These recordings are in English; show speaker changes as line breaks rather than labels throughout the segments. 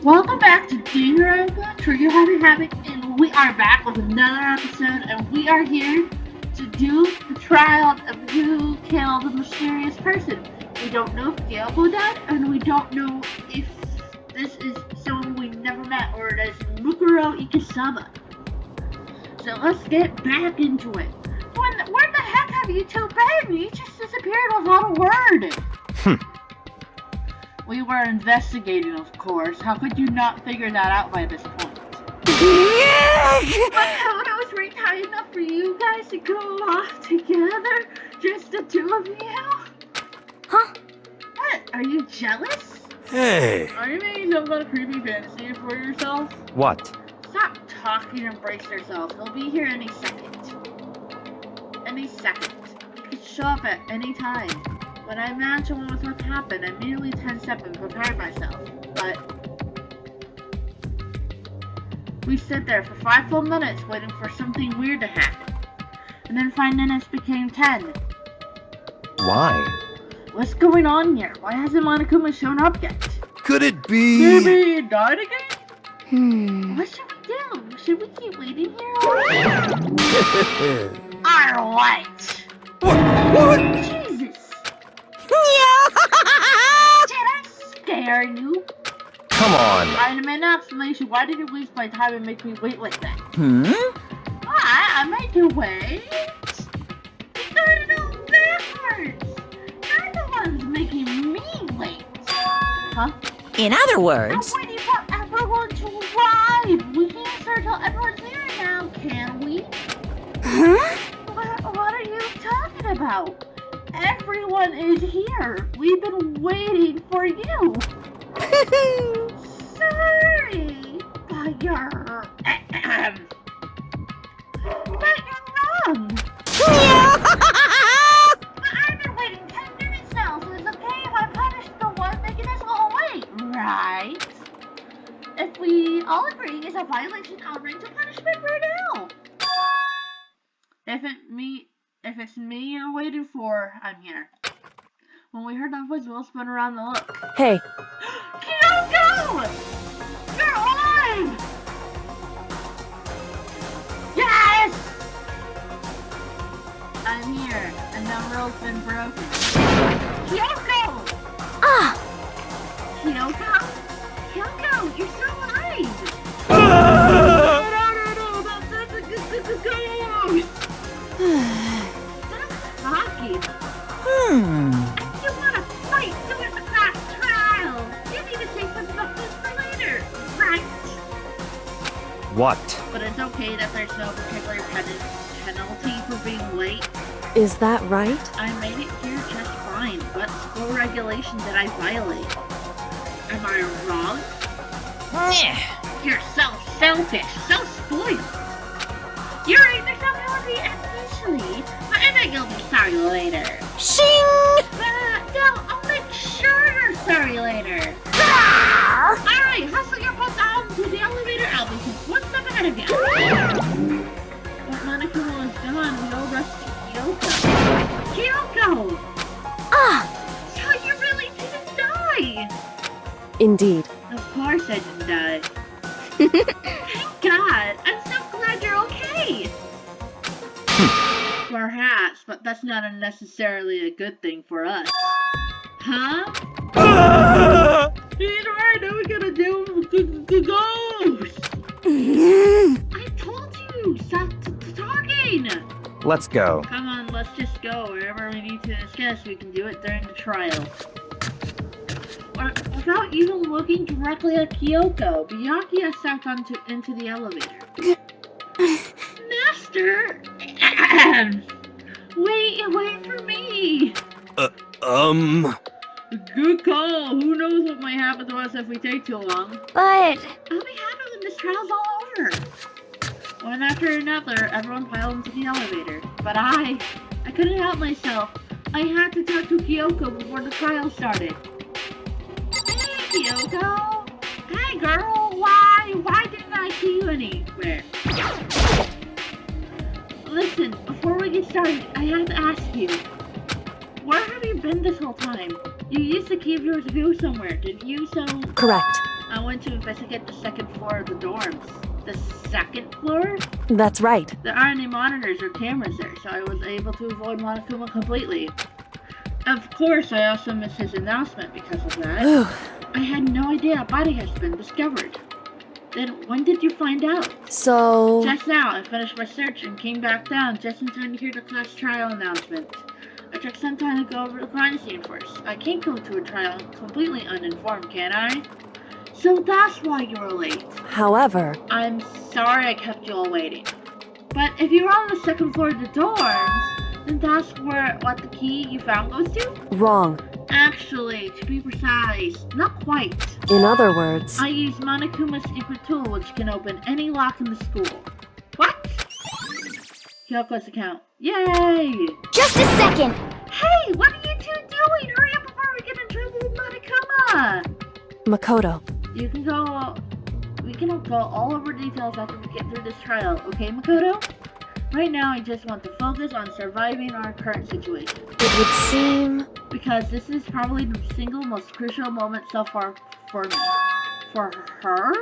Welcome back to Danganronpa, Trigger Happy Havoc, and we are back with another episode, and we are here to do the trial of who killed the mysterious person. We don't know if Kyoko died, and we don't know if this is someone we never met, or it is Mukuro Ikisama. So let's get back into it. Where the heck have you two been? You just disappeared without a word. We were investigating, of course. How could you not figure that out by this point? My photo was rigged high enough for you guys to go off together? Just the two of you?
Huh?
What? Are you jealous?
Hey!
Are you making some kind of creepy fantasy for yourself?
What?
Stop talking and brace yourself. He'll be here any second. Any second. He could show up at any time. When I imagined what was about to happen, I immediately tensed up and prepared myself. But we stood there for 5 full minutes waiting for something weird to happen. And then 5 minutes became 10.
Why?
What's going on here? Why hasn't Monokuma shown up yet?
Could it be...
Maybe he died again? What should we do? Should we keep waiting here? Or what?
What?
Jesus! Did I scare you?
Come on.
I demand an explanation. Why did you waste my time and make me wait like that? I made you wait. You got it all backwards. You're the ones making me wait. Huh?
In other words...
I'm waiting for everyone to arrive. We can't start till everyone's here now, can we?
Huh?
What are you talking about? Everyone is here. We've been waiting for you. Sorry, but you're wrong. I've been waiting 10 minutes now, so it's okay if I punish the one making us all wait, right? If we all agree it's a violation, I'll bring to punishment right now. If it's me you're waiting for, I'm here. When we heard that voice, we all spun around to look.
Hey.
Kyoko! You're alive! Yes! I'm here, and the rope's been broken. Kyoko!
Ah!
Kyoko? Kyoko, you're still alive! No, that's a ghost! Stop talking. You want to fight during the class trial. You need to save some substance for later, right?
What?
But it's okay that there's no particular penalty for being late.
Is that right?
I made it here just fine. What school regulation did I violate? Am I wrong? You're so selfish, so spoiled. You're right, there's no penalty officially, but I think you'll be sorry later.
Shing!
No, I'll make sure you're sorry later. Alright, hustle your butts out to the elevator. I'll be just one step ahead of you. When Monokuma was done, we all rushed to Kyoko. Kyoko!
Ah!
So you really didn't die!
Indeed.
Of course I didn't die. Thank God! I'm so glad you're okay! Perhaps, but that's not necessarily a good thing for us. Huh? He's right, now we gotta deal with the ghost! I told you! Stop talking!
Let's go.
Come on, let's just go. Wherever we need to discuss, we can do it during the trial. Without even looking directly at Kyoko, Byakuya stepped into the elevator. Master! Wait for me! Good call. Who knows what might happen to us if we take too long.
But...
I'll be happy when this trial's all over. One after another, everyone piled into the elevator. But I couldn't help myself. I had to talk to Kyoko before the trial started. Hey, Kyoko! Hey, girl! Why didn't I see you anywhere? Listen, before we get started, I have to ask you. Where have you been this whole time? You used to keep your view somewhere, didn't you? So...
Correct.
I went to investigate the second floor of the dorms. The second floor?
That's right.
There aren't any monitors or cameras there, so I was able to avoid Monokuma completely. Of course, I also missed his announcement because of that. I had no idea a body has been discovered. Then when did you find out?
So...
Just now, I finished my search and came back down just in time to hear the class trial announcement. I took some time to go over the crime scene first. I can't go to a trial completely uninformed, can I? So that's why you were late.
However...
I'm sorry I kept you all waiting. But if you were on the second floor of the dorms, then that's where what the key you found goes to?
Wrong.
Actually, to be precise, not quite.
In other words...
I used Monokuma's secret tool, which can open any lock in the school. What? Kyoko's account. Yay!
Just a second!
Hey, what are you two doing? Hurry up before we get in trouble with Monokuma!
Makoto.
We can go all over details after we get through this trial, okay, Makoto? Right now, I just want to focus on surviving our current situation.
It would seem...
Because this is probably the single most crucial moment so far for me. For her?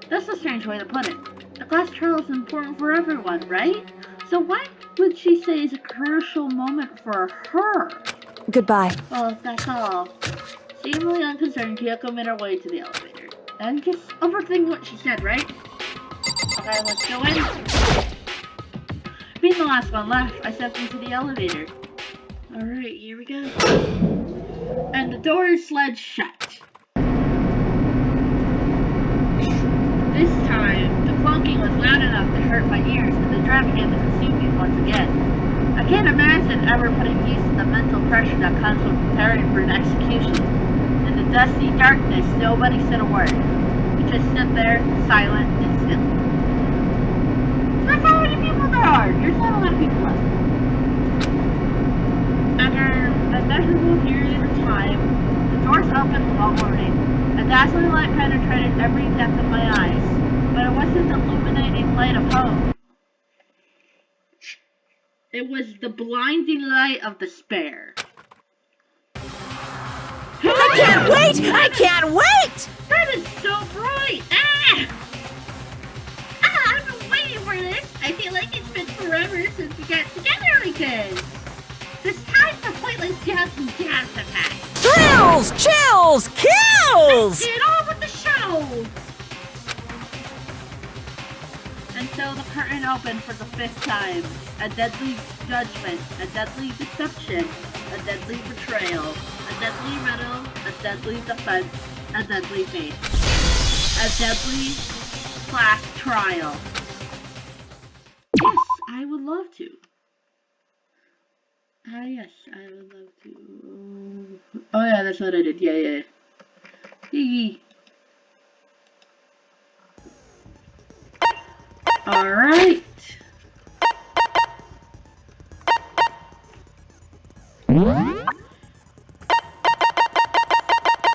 That's a strange way to put it. The class trial is important for everyone, right? So what would she say is a crucial moment for her?
Goodbye.
Well, if that's all. Seemingly unconcerned, Kyoko made her way to the elevator. And just overthink what she said, right? Okay, let's go in. Being the last one left, I stepped into the elevator. Alright, here we go. And the door slid shut. This time, the clunking was loud enough to hurt my ears, and the dread began to consume me once again. I can't imagine ever putting use to the mental pressure that comes with preparing for an execution. In the dusty darkness, nobody said a word. We just stood there, silent and still. Look how many people there are! There's not a lot of people left. After a measurable period of time, the doors opened without warning. A dazzling light penetrated every depth of my eyes, but it wasn't the illuminating light of hope. It was the blinding light of despair.
I can't wait! I can't wait!
That is so bright! I've been waiting for this! I feel like it's been forever since we got together like this! It's time for pointless jabs and jabs have had.
Thrills! Chills! Kills!
Get on with the show! And so the curtain opened for the 5th time. A deadly judgment, a deadly deception, a deadly betrayal, a deadly riddle, a deadly defense, a deadly fate. A deadly class trial. Yes, I would love to. Yes, I would love to. Oh yeah, that's what I did. Yeah. Hee. Alright.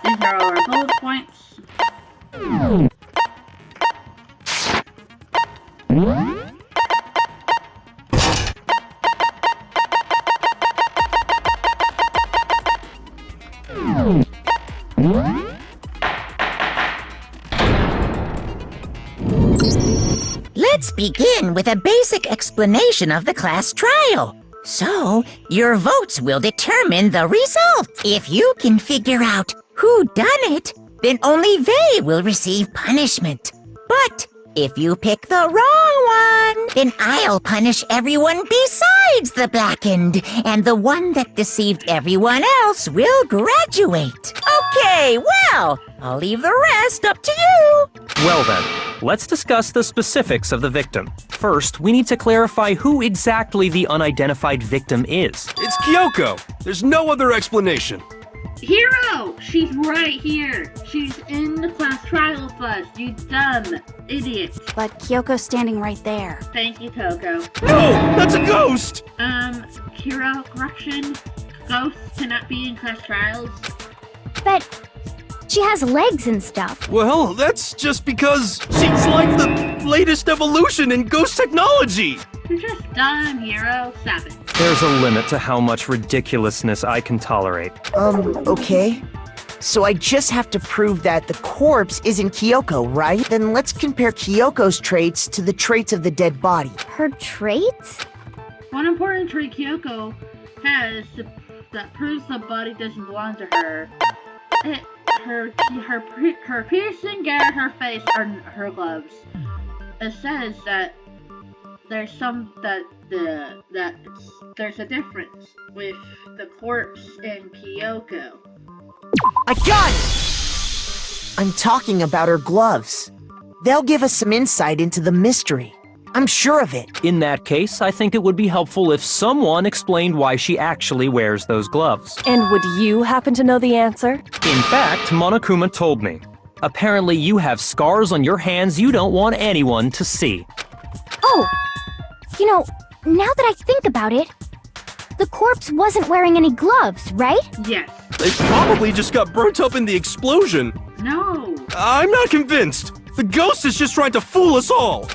These are all our bullet points.
Let's begin with a basic explanation of the class trial. So, your votes will determine the result. If you can figure out who done it, then only they will receive punishment. But if you pick the wrong one, then I'll punish everyone besides the blackened, and the one that deceived everyone else will graduate. Okay, well, I'll leave the rest up to you.
Well then, let's discuss the specifics of the victim. First, we need to clarify who exactly the unidentified victim is.
It's Kyoko! There's no other explanation.
Hero! She's right here. She's in the class trial with us, you dumb idiot.
But Kyoko's standing right there.
Thank you, Coco.
No! That's a ghost!
Hero, correction. Ghosts cannot be in class trials.
But she has legs and stuff.
Well, that's just because she's like the latest evolution in ghost technology!
You're just dumb, Hero. Stop it.
There's a limit to how much ridiculousness I can tolerate.
Okay. So I just have to prove that the corpse isn't Kyoko, right? Then let's compare Kyoko's traits to the traits of the dead body.
Her traits?
One important trait Kyoko has that proves the body doesn't belong to her. Her piercing at her face are her gloves. It says that there's there's a difference with the corpse and Kyoko.
I got it! I'm talking about her gloves. They'll give us some insight into the mystery. I'm sure of it.
In that case, I think it would be helpful if someone explained why she actually wears those gloves.
And would you happen to know the answer?
In fact, Monokuma told me. Apparently you have scars on your hands you don't want anyone to see.
Oh! You know, now that I think about it, the corpse wasn't wearing any gloves, right?
Yes.
It probably just got burnt up in the explosion.
No.
I'm not convinced. The ghost is just trying to fool us all.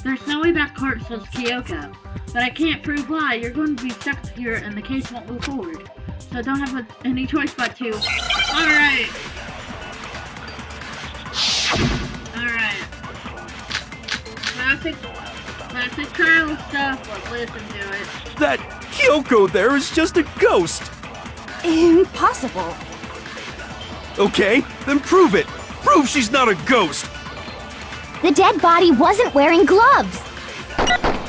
There's no way that corpse was Kyoko. But I can't prove why. You're going to be stuck here and the case won't move forward. So I don't have any choice but to. Alright. Alright. Classic trial stuff, but listen to it.
That Kyoko there is just a ghost.
Impossible.
Okay, then prove it. Prove she's not a ghost.
The dead body wasn't wearing gloves.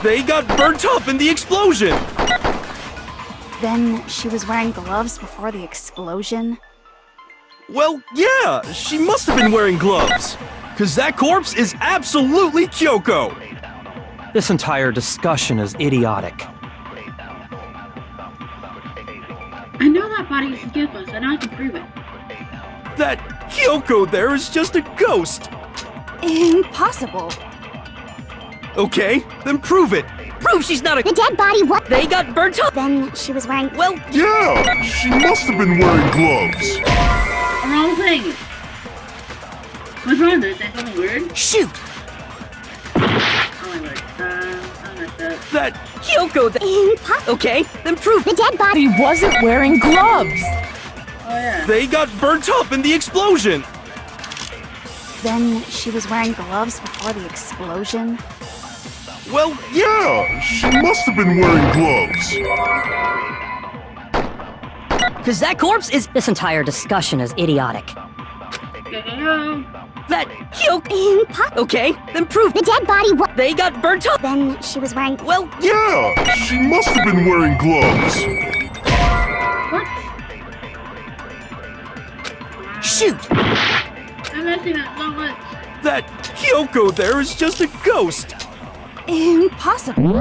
They got burnt up in the explosion.
Then she was wearing gloves before the explosion?
Well, yeah, she must have been wearing gloves. Cause that corpse is absolutely Kyoko.
This entire discussion is idiotic.
I know that body is Kyoko's, and I can prove it.
That Kyoko there is just a ghost.
Impossible.
Okay, then prove it.
Prove she's not a-
The dead body was-
They got burnt up!
Then she was wearing-
Well,
Yeah, she must have been wearing gloves.
Wrong thing. What's wrong? Did I say something weird?
Shoot!
Oh my word. I messed up.
That
Kyoko Okay, then prove-
The dead body-
He wasn't wearing gloves!
Oh yeah.
they got burnt up in the explosion.
Then she was wearing gloves before the explosion?
Well,
Yeah, she must have been wearing gloves.
Cause that corpse is- This entire discussion is idiotic.
Go.
That Kyoko Okay, then prove-
The dead body was-
They got burnt up!
Then she was wearing-
Well,
Yeah, she must have been wearing gloves.
What?
Shoot!
I'm messing up so much.
that Kyoko there is just a ghost.
Impossible.